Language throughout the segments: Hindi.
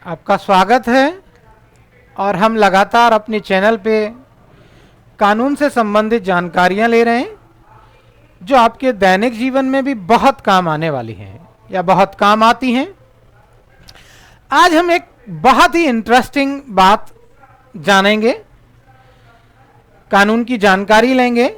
आपका स्वागत है और हम लगातार अपने चैनल पे कानून से संबंधित जानकारियां ले रहे हैं जो आपके दैनिक जीवन में भी बहुत काम आने वाली हैं या बहुत काम आती हैं। आज हम एक बहुत ही इंटरेस्टिंग बात जानेंगे, कानून की जानकारी लेंगे।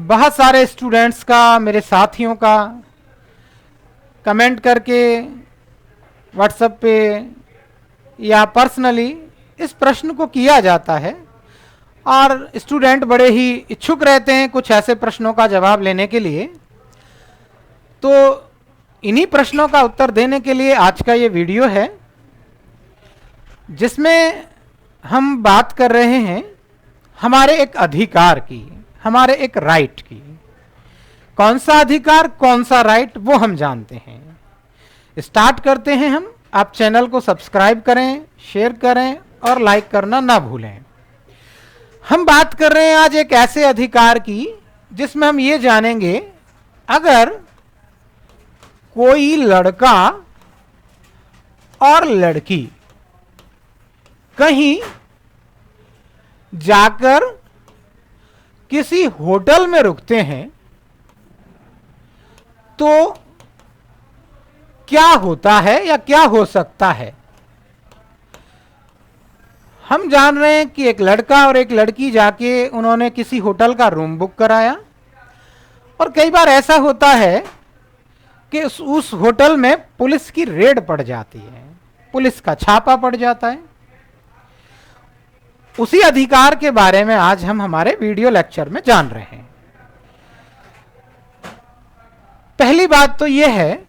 बहुत सारे स्टूडेंट्स का, मेरे साथियों का कमेंट करके व्हाट्सएप पे या पर्सनली इस प्रश्न को किया जाता है और स्टूडेंट बड़े ही इच्छुक रहते हैं कुछ ऐसे प्रश्नों का जवाब लेने के लिए। तो इन्हीं प्रश्नों का उत्तर देने के लिए आज का ये वीडियो है, जिसमें हम बात कर रहे हैं हमारे एक अधिकार की, हमारे एक राइट की। कौन सा अधिकार, कौन सा राइट, वो हम जानते हैं। स्टार्ट करते हैं हम। आप चैनल को सब्सक्राइब करें, शेयर करें और लाइक करना ना भूलें। हम बात कर रहे हैं आज एक ऐसे अधिकार की जिसमें हम ये जानेंगे, अगर कोई लड़का और लड़की कहीं जाकर किसी होटल में रुकते हैं तो क्या होता है या क्या हो सकता है। हम जान रहे हैं कि एक लड़का और एक लड़की जाके उन्होंने किसी होटल का रूम बुक कराया और कई बार ऐसा होता है कि उस होटल में पुलिस की रेड पड़ जाती है, पुलिस का छापा पड़ जाता है। उसी अधिकार के बारे में आज हम हमारे वीडियो लेक्चर में जान रहे हैं। पहली बात तो यह है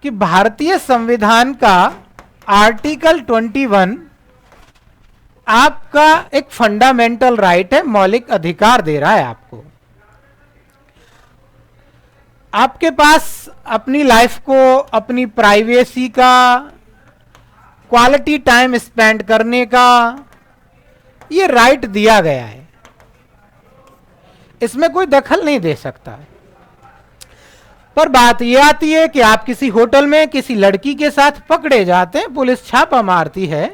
कि भारतीय संविधान का आर्टिकल 21 आपका एक फंडामेंटल राइट है, मौलिक अधिकार दे रहा है आपको। आपके पास अपनी लाइफ को, अपनी प्राइवेसी का, क्वालिटी टाइम स्पेंड करने का ये राइट दिया गया है। इसमें कोई दखल नहीं दे सकता। पर बात यह आती है कि आप किसी होटल में किसी लड़की के साथ पकड़े जाते हैं, पुलिस छापा मारती है,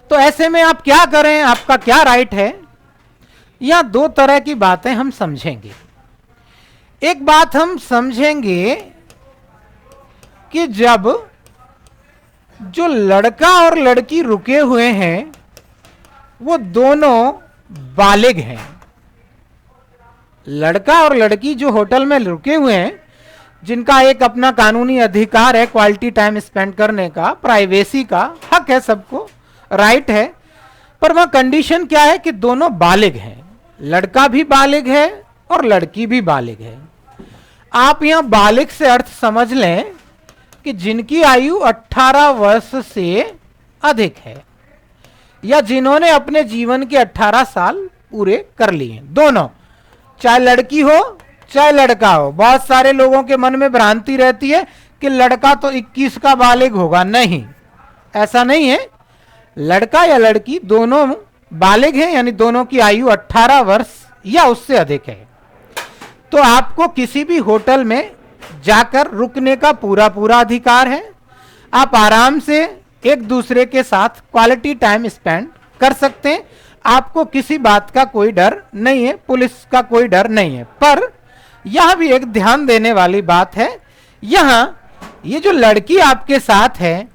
तो ऐसे में आप क्या करें, आपका क्या राइट है। या दो तरह की बातें हम समझेंगे। एक बात हम समझेंगे कि जब जो लड़का और लड़की रुके हुए हैं वो दोनों बालिग हैं। लड़का और लड़की जो होटल में रुके हुए हैं, जिनका एक अपना कानूनी अधिकार है क्वालिटी टाइम स्पेंड करने का, प्राइवेसी का हक है, सबको राइट है। पर वह कंडीशन क्या है कि दोनों बालिग हैं, लड़का भी बालिग है और लड़की भी बालिग है। आप यहां बालिग से अर्थ समझ लें कि जिनकी आयु 18 वर्ष से अधिक है या जिन्होंने अपने जीवन के 18 साल पूरे कर लिए, दोनों, चाहे लड़की हो चाहे लड़का हो। बहुत सारे लोगों के मन में भ्रांति रहती है कि लड़का तो 21 का बालिग होगा। नहीं, ऐसा नहीं है। लड़का या लड़की दोनों बालिग हैं, यानी दोनों की आयु 18 वर्ष या उससे अधिक है। तो आपको किसी भी होटल में जाकर रुकने का पूरा पूरा अधिकार है। आप आराम से एक दूसरे के साथ क्वालिटी टाइम स्पेंड कर सकते हैं। आपको किसी बात का कोई डर नहीं है, पुलिस का कोई डर नहीं है। पर यह भी एक ध्यान देने वाली बात है, यहां ये जो लड़की आपके साथ है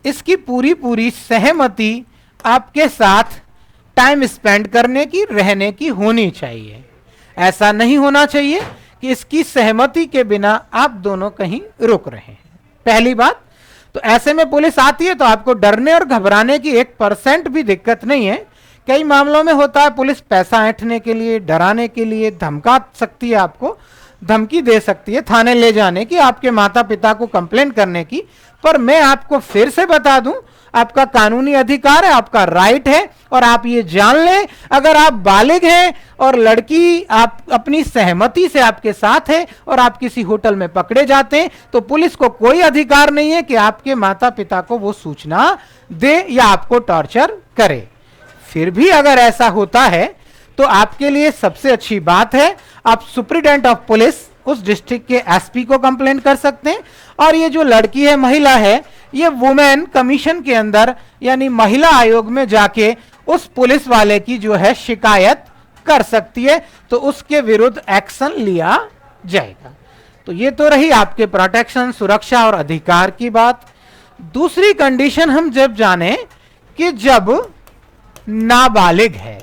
इसकी पूरी पूरी सहमति आपके साथ टाइम स्पेंड करने की, रहने की होनी चाहिए। ऐसा नहीं होना चाहिए कि इसकी सहमति के बिना आप दोनों कहीं रुक रहे हैं। पहली बात तो ऐसे में पुलिस आती है तो आपको डरने और घबराने की 1% भी दिक्कत नहीं है। कई मामलों में होता है पुलिस पैसा ऐंठने के लिए, डराने के लिए धमका सकती है, आपको धमकी दे सकती है थाने ले जाने की, आपके माता पिता को कंप्लेंट करने की। पर मैं आपको फिर से बता दूं, आपका कानूनी अधिकार है, आपका राइट है। और आप ये जान लें, अगर आप बालिग हैं और लड़की आप अपनी सहमति से आपके साथ है और आप किसी होटल में पकड़े जाते हैं तो पुलिस को कोई अधिकार नहीं है कि आपके माता पिता को वो सूचना दे या आपको टॉर्चर करे। फिर भी अगर ऐसा होता है तो आपके लिए सबसे अच्छी बात है, आप सुप्रिटेंडेंट ऑफ पुलिस उस डिस्ट्रिक्ट के एसपी को कंप्लेंट कर सकते हैं। और ये जो लड़की है, महिला है, ये वुमेन कमीशन के अंदर यानी महिला आयोग में जाके उस पुलिस वाले की जो है शिकायत कर सकती है, तो उसके विरुद्ध एक्शन लिया जाएगा। तो ये तो रही आपके प्रोटेक्शन, सुरक्षा और अधिकार की बात। दूसरी कंडीशन हम जब जाने कि जब नाबालिग है,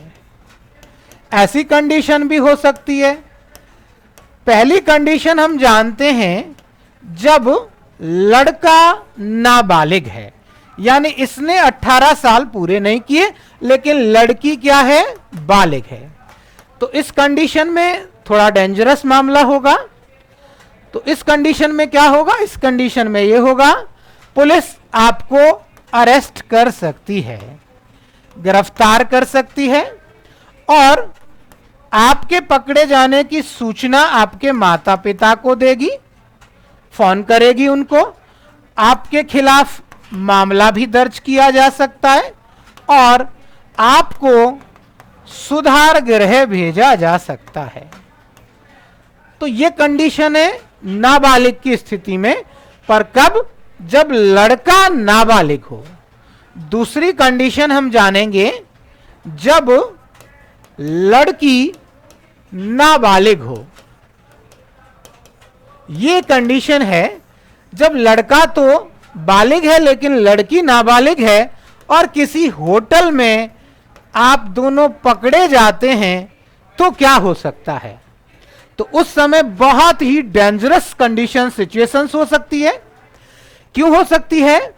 ऐसी कंडीशन भी हो सकती है। पहली कंडीशन हम जानते हैं जब लड़का नाबालिग है, यानी इसने 18 साल पूरे नहीं किए लेकिन लड़की क्या है, बालिग है। तो इस कंडीशन में थोड़ा डेंजरस मामला होगा। तो इस कंडीशन में क्या होगा, इस कंडीशन में यह होगा पुलिस आपको अरेस्ट कर सकती है, गिरफ्तार कर सकती है और आपके पकड़े जाने की सूचना आपके माता पिता को देगी, फोन करेगी उनको, आपके खिलाफ मामला भी दर्ज किया जा सकता है और आपको सुधार गृह भेजा जा सकता है। तो यह कंडीशन है नाबालिग की स्थिति में, पर कब, जब लड़का नाबालिग हो। दूसरी कंडीशन हम जानेंगे जब लड़की नाबालिग हो। यह कंडीशन है जब लड़का तो बालिग है लेकिन लड़की नाबालिग है और किसी होटल में आप दोनों पकड़े जाते हैं, तो क्या हो सकता है। तो उस समय बहुत ही डेंजरस कंडीशन, सिचुएशंस हो सकती है। क्यों हो सकती है,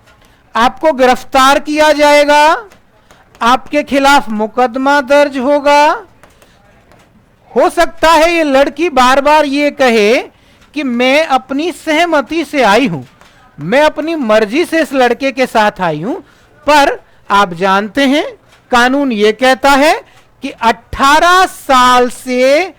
आपको गिरफ्तार किया जाएगा, आपके खिलाफ मुकदमा दर्ज होगा। हो सकता है ये लड़की बार बार ये कहे कि मैं अपनी सहमति से आई हूं, मैं अपनी मर्जी से इस लड़के के साथ आई हूं, पर आप जानते हैं कानून ये कहता है कि 18 साल से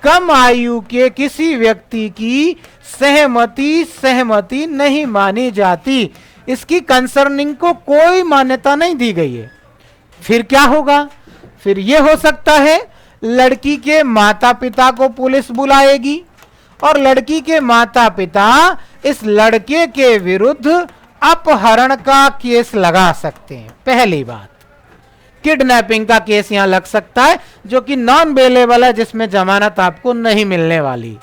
कम आयु के किसी व्यक्ति की सहमति नहीं मानी जाती। इसकी कंसर्निंग को कोई मान्यता नहीं दी गई है। फिर क्या होगा, फिर यह हो सकता है लड़की के माता पिता को पुलिस बुलाएगी और लड़की के माता पिता इस लड़के के विरुद्ध अपहरण का केस लगा सकते हैं। पहली बात, किडनैपिंग का केस यहां लग सकता है जो कि नॉन बेलेबल है, जिसमें जमानत आपको नहीं मिलने वाली।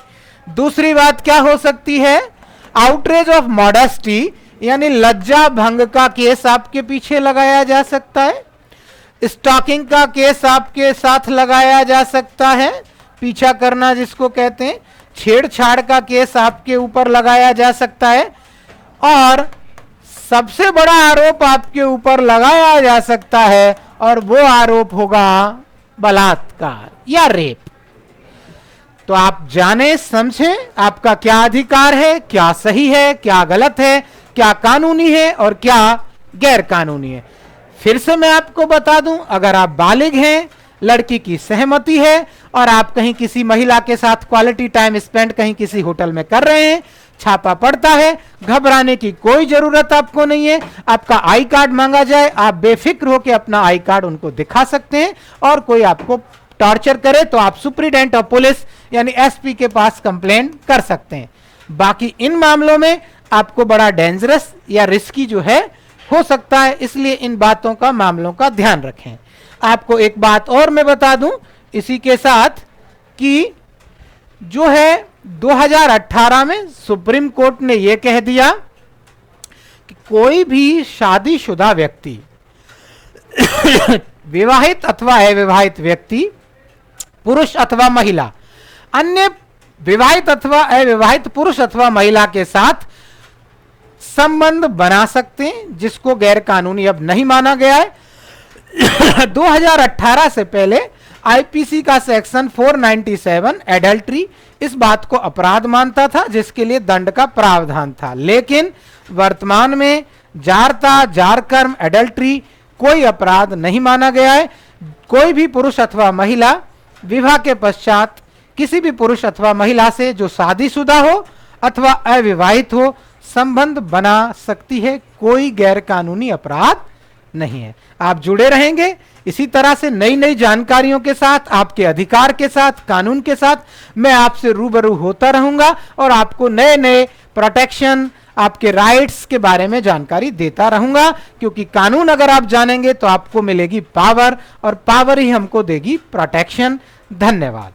दूसरी बात क्या हो सकती है, आउटरेज ऑफ मॉडेस्टी यानी लज्जा भंग का केस आपके पीछे लगाया जा सकता है। स्टॉकिंग का केस आपके साथ लगाया जा सकता है, पीछा करना जिसको कहते हैं। छेड़छाड़ का केस आपके ऊपर लगाया जा सकता है और सबसे बड़ा आरोप आपके ऊपर लगाया जा सकता है और वो आरोप होगा बलात्कार या रेप। तो आप जाने समझे आपका क्या अधिकार है, क्या सही है, क्या गलत है, क्या कानूनी है और क्या गैर कानूनी है। फिर से मैं आपको बता दूं, अगर आप बालिग हैं, लड़की की सहमति है और आप कहीं किसी महिला के साथ क्वालिटी टाइम स्पेंड कहीं किसी होटल में कर रहे हैं, छापा पड़ता है, घबराने की कोई जरूरत आपको नहीं है। आपका आई कार्ड मांगा जाए, आप बेफिक्र होकर अपना आई कार्ड उनको दिखा सकते हैं और कोई आपको टॉर्चर करे तो आप सुप्रीडेंट ऑफ पुलिस यानी एसपी के पास कंप्लेन कर सकते हैं। बाकी इन मामलों में आपको बड़ा डेंजरस या रिस्की जो है हो सकता है, इसलिए इन बातों का, मामलों का ध्यान रखें। आपको एक बात और मैं बता दूं इसी के साथ कि जो है 2018 में सुप्रीम कोर्ट ने यह कह दिया कि कोई भी शादीशुदा व्यक्ति विवाहित अथवा अविवाहित व्यक्ति, पुरुष अथवा महिला, अन्य विवाहित अथवा अविवाहित पुरुष अथवा महिला के साथ संबंध बना सकते हैं, जिसको गैर कानूनी अब नहीं माना गया है। 2018 से पहले आईपीसी का सेक्शन 497 एडल्ट्री इस बात को अपराध मानता था, जिसके लिए दंड का प्रावधान था। लेकिन वर्तमान में जारता, जारकर्म, एडल्ट्री कोई अपराध नहीं माना गया है। कोई भी पुरुष अथवा महिला विवाह के पश्चात किसी भी पुरुष अथवा महिला से जो शादीशुदा हो अथवा अविवाहित हो संबंध बना सकती है, कोई गैर कानूनी अपराध नहीं है। आप जुड़े रहेंगे इसी तरह से नई नई जानकारियों के साथ, आपके अधिकार के साथ, कानून के साथ मैं आपसे रूबरू होता रहूंगा और आपको नए नए प्रोटेक्शन, आपके राइट्स के बारे में जानकारी देता रहूंगा, क्योंकि कानून अगर आप जानेंगे तो आपको मिलेगी पावर, और पावर ही हमको देगी प्रोटेक्शन। धन्यवाद।